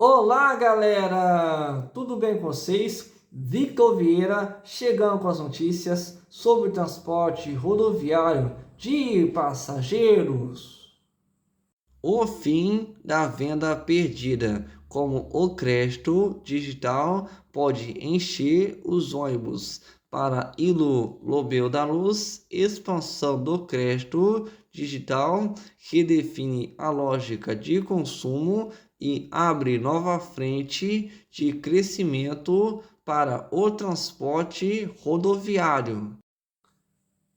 Olá, galera! Tudo bem com vocês? Victor Vieira chegando com as notícias sobre o transporte rodoviário de passageiros. O fim da venda perdida, como o crédito digital pode encher os ônibus. Para Ilu Lobel da Luz, expansão do crédito digital redefine a lógica de consumo e abre nova frente de crescimento para o transporte rodoviário.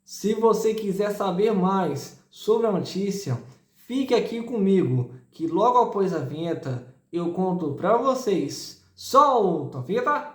Se você quiser saber mais sobre a notícia, fique aqui comigo, que logo após a vinheta eu conto para vocês. Solta a vinheta!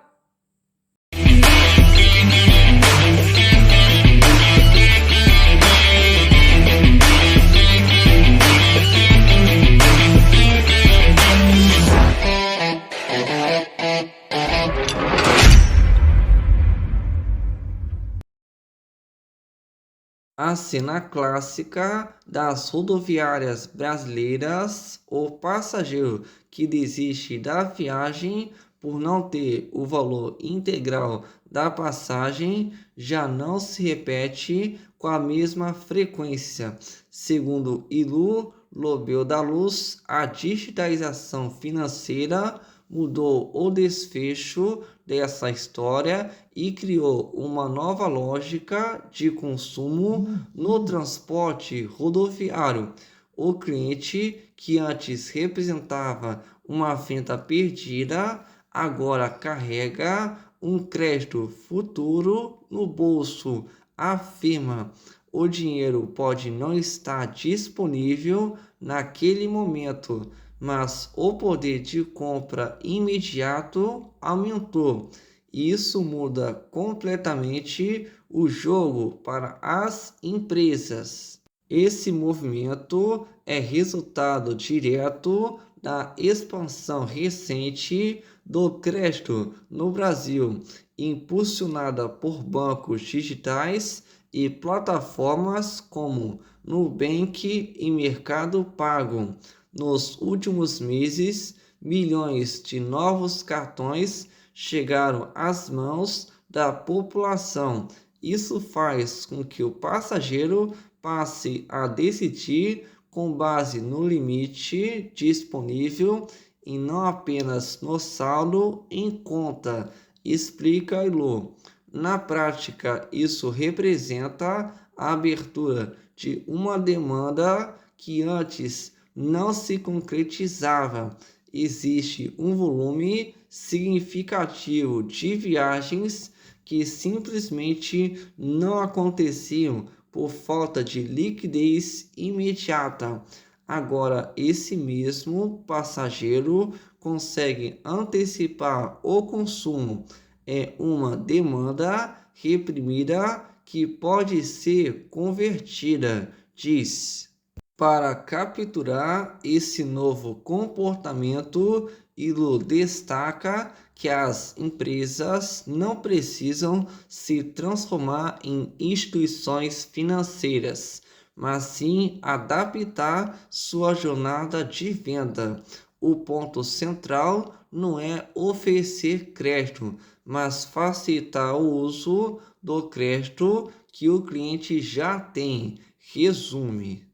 A cena clássica das rodoviárias brasileiras, o passageiro que desiste da viagem por não ter o valor integral da passagem já não se repete com a mesma frequência. Segundo Ilu Lobel da Luz, a digitalização financeira mudou o desfecho dessa história e criou uma nova lógica de consumo no transporte rodoviário. O cliente, que antes representava uma venda perdida, agora carrega um crédito futuro no bolso. Afirma: o dinheiro pode não estar disponível naquele momento, mas o poder de compra imediato aumentou. Isso muda completamente o jogo para as empresas. Esse movimento é resultado direto da expansão recente do crédito no Brasil, impulsionada por bancos digitais e plataformas como Nubank e Mercado Pago. Nos últimos meses, milhões de novos cartões chegaram às mãos da população. Isso faz com que o passageiro passe a decidir com base no limite disponível e não apenas no saldo em conta, explica Ilu. Na prática, isso representa a abertura de uma demanda que antes não se concretizava. Existe um volume significativo de viagens que simplesmente não aconteciam por falta de liquidez imediata. Agora, esse mesmo passageiro consegue antecipar o consumo. É uma demanda reprimida que pode ser convertida, diz. Para capturar esse novo comportamento, Ilu destaca que as empresas não precisam se transformar em instituições financeiras, mas sim adaptar sua jornada de venda. O ponto central não é oferecer crédito, mas facilitar o uso do crédito que o cliente já tem. Resume.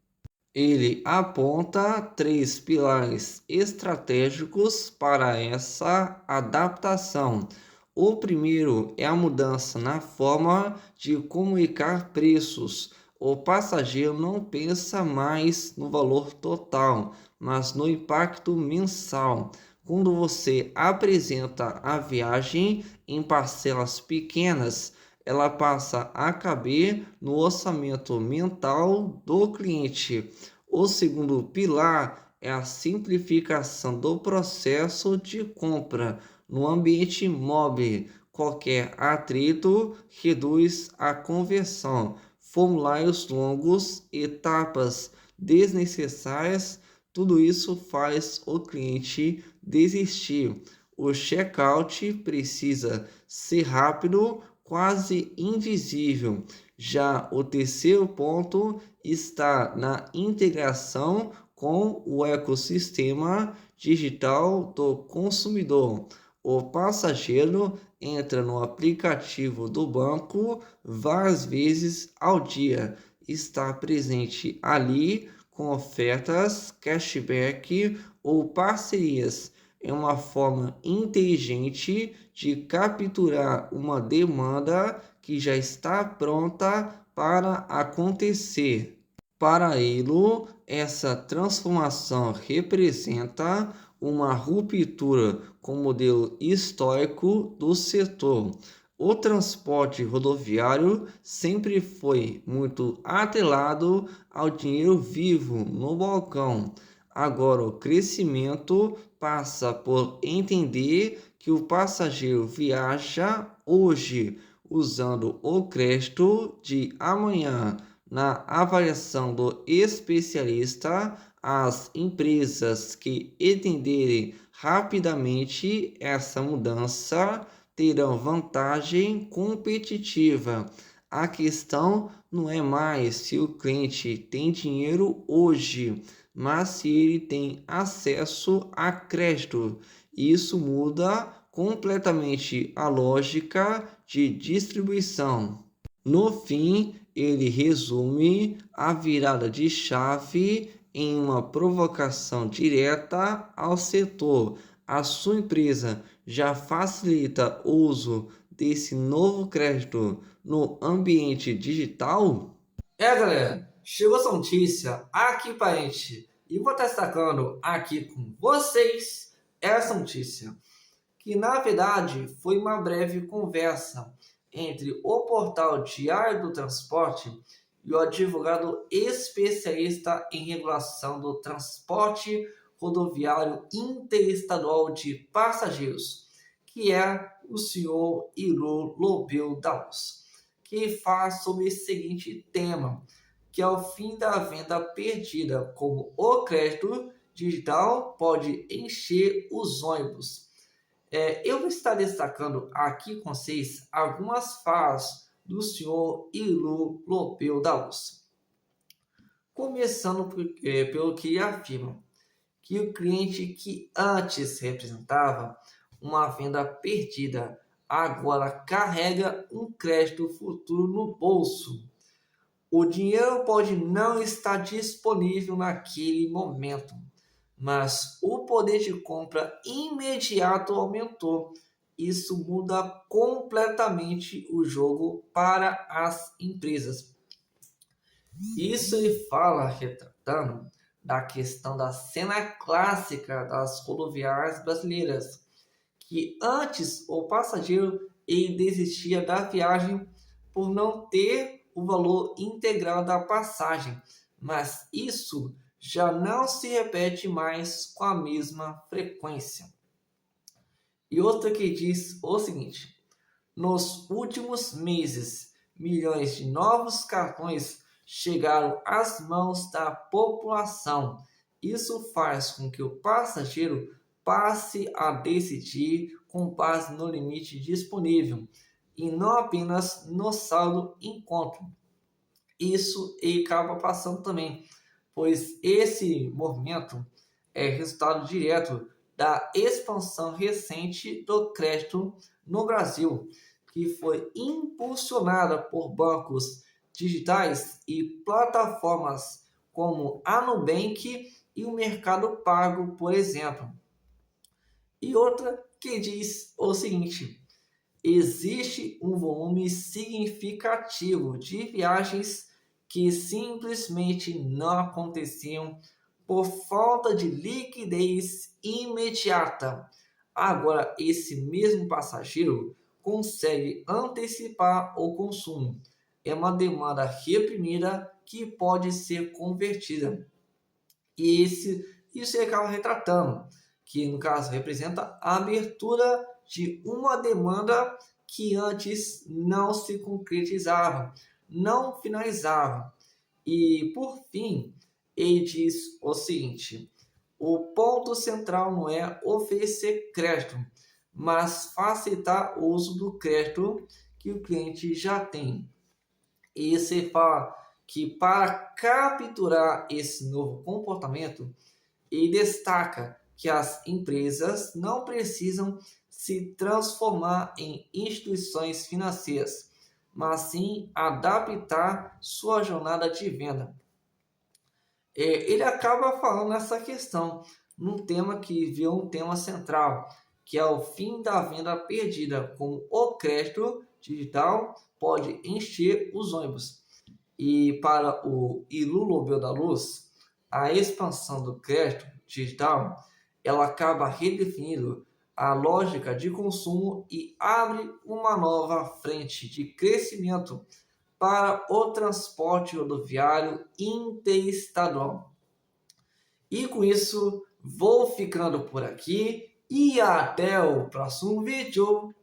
Ele aponta 3 pilares estratégicos para essa adaptação. O primeiro é a mudança na forma de comunicar preços. O passageiro não pensa mais no valor total, mas no impacto mensal. Quando você apresenta a viagem em parcelas pequenas, ela passa a caber no orçamento mental do cliente. O segundo pilar é a simplificação do processo de compra no ambiente móvel. Qualquer atrito reduz a conversão. Formulários longos, etapas desnecessárias, tudo isso faz o cliente desistir. O checkout precisa ser rápido, quase invisível. Já o terceiro ponto está na integração com o ecossistema digital do consumidor. O passageiro entra no aplicativo do banco várias vezes ao dia, está presente ali com ofertas, cashback ou parcerias. É uma forma inteligente de capturar uma demanda que já está pronta para acontecer. Para ele, essa transformação representa uma ruptura com o modelo histórico do setor. O transporte rodoviário sempre foi muito atrelado ao dinheiro vivo no balcão. Agora, o crescimento passa por entender que o passageiro viaja hoje usando o crédito de amanhã. Na avaliação do especialista, as empresas que entenderem rapidamente essa mudança terão vantagem competitiva. A questão não é mais se o cliente tem dinheiro hoje, mas se ele tem acesso a crédito. Isso muda completamente a lógica de distribuição. No fim, ele resume a virada de chave em uma provocação direta ao setor. A sua empresa já facilita o uso desse novo crédito no ambiente digital? Galera, chegou essa notícia aqui para a gente e vou estar destacando aqui com vocês essa notícia, que na verdade foi uma breve conversa entre o portal Diário do Transporte e o advogado especialista em regulação do transporte rodoviário interestadual de passageiros, que é o senhor Iru Lobel Daus, que fala sobre esse seguinte tema, que é o fim da venda perdida, como o crédito digital pode encher os ônibus. Eu vou estar destacando aqui com vocês algumas falas do senhor Iru Lobel Daus. Começando pelo que ele afirma, que o cliente que antes representava uma venda perdida, agora carrega um crédito futuro no bolso. O dinheiro pode não estar disponível naquele momento, mas o poder de compra imediato aumentou. Isso muda completamente o jogo para as empresas. Isso ele fala, retratando, da questão da cena clássica das rodoviárias brasileiras, que antes o passageiro ele desistia da viagem por não ter o valor integral da passagem, mas isso já não se repete mais com a mesma frequência. E outra que diz o seguinte: nos últimos meses, milhões de novos cartões chegaram às mãos da população. Isso faz com que o passageiro passe a decidir com base no limite disponível e não apenas no saldo em conta. Isso ele acaba passando também, pois esse movimento é resultado direto da expansão recente do crédito no Brasil, que foi impulsionada por bancos digitais e plataformas como a Nubank e o Mercado Pago, por exemplo. E outra que diz o seguinte: existe um volume significativo de viagens que simplesmente não aconteciam por falta de liquidez imediata. Agora, esse mesmo passageiro consegue antecipar o consumo. É uma demanda reprimida que pode ser convertida. E isso acaba retratando, que no caso representa a abertura de uma demanda que antes não se concretizava, não finalizava. E por fim, ele diz o seguinte: o ponto central não é oferecer crédito, mas facilitar o uso do crédito que o cliente já tem. E você fala que para capturar esse novo comportamento, ele destaca que as empresas não precisam se transformar em instituições financeiras, mas sim adaptar sua jornada de venda. Ele acaba falando nessa questão, num tema que virou um tema central, que é o fim da venda perdida, como o crédito digital pode encher os ônibus. E para o Ilulobel da Luz, a expansão do crédito digital ela acaba redefinindo a lógica de consumo e abre uma nova frente de crescimento para o transporte rodoviário interestadual. E com isso, vou ficando por aqui e até o próximo vídeo.